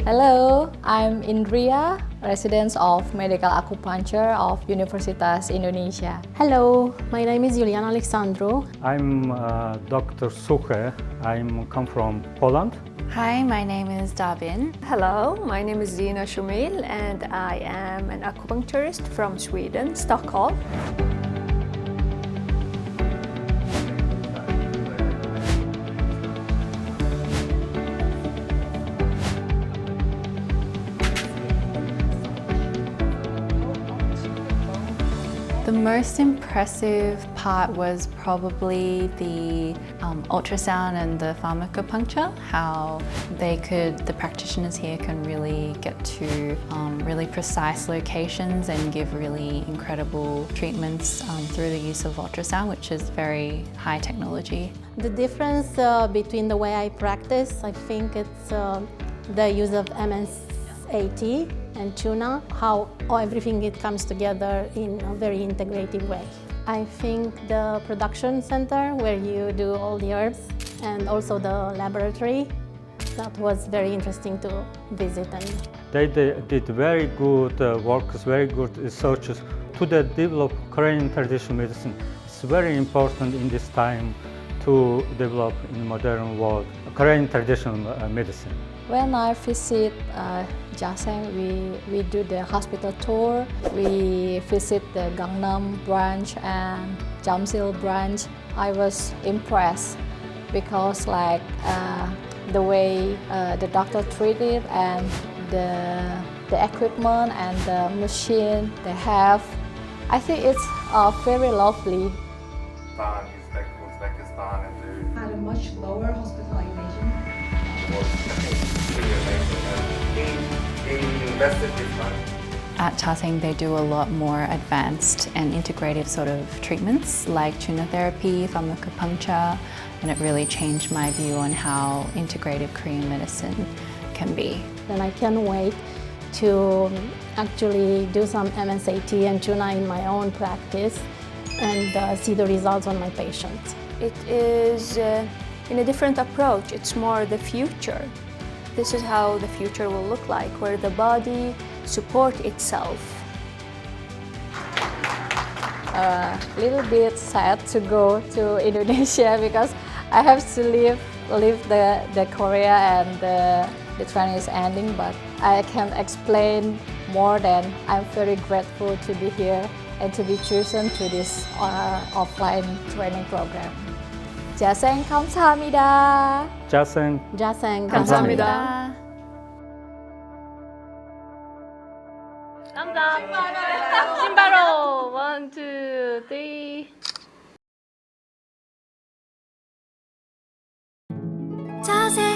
Hello, I'm Indria, resident of Medical Acupuncture of Universitas Indonesia. Hello, my name is Juliana Alexandru. I'm Dr. Suche. I come from Poland. Hi, my name is Davin. Hello, my name is Zina Shumil and I am an acupuncturist from Sweden, Stockholm. The most impressive part was probably the ultrasound and the pharmacopuncture, how the practitioners here can really get to really precise locations and give really incredible treatments through the use of ultrasound, which is very high technology. The difference between the way I practice, I think it's the use of MSAT and tuna, how everything it comes together in a very integrative way. I think the production center where you do all the herbs and also the laboratory, that was very interesting to visit. And They did very good work, very good researches to develop Korean traditional medicine. It's very important in this time to develop in modern world Korean traditional medicine. When I visit Jaseng, we do the hospital tour. We visit the Gangnam branch and Jamsil branch. I was impressed because the way the doctor treated and the equipment and the machine they have, I think it's very lovely. Uzbekistan and had a much lower hospitalization. they invested this money. At Jaseng, they do a lot more advanced and integrative sort of treatments like tuna therapy, pharmacopuncture, and it really changed my view on how integrative Korean medicine can be. then I can't wait to actually do some MSAT and tuna in my own practice and see the results on my patients. It is in a different approach. It's more the future. This is how the future will look like, where the body supports itself. A little bit sad to go to Indonesia because I have to leave the Korea and the training is ending, but I can explain more than I'm very grateful to be here and to be chosen to this offline training program. Jaseng 감사합니다. Jaseng. Jaseng, 감사합니다. 감사합니다. 신바로 1, 2, 3. 자세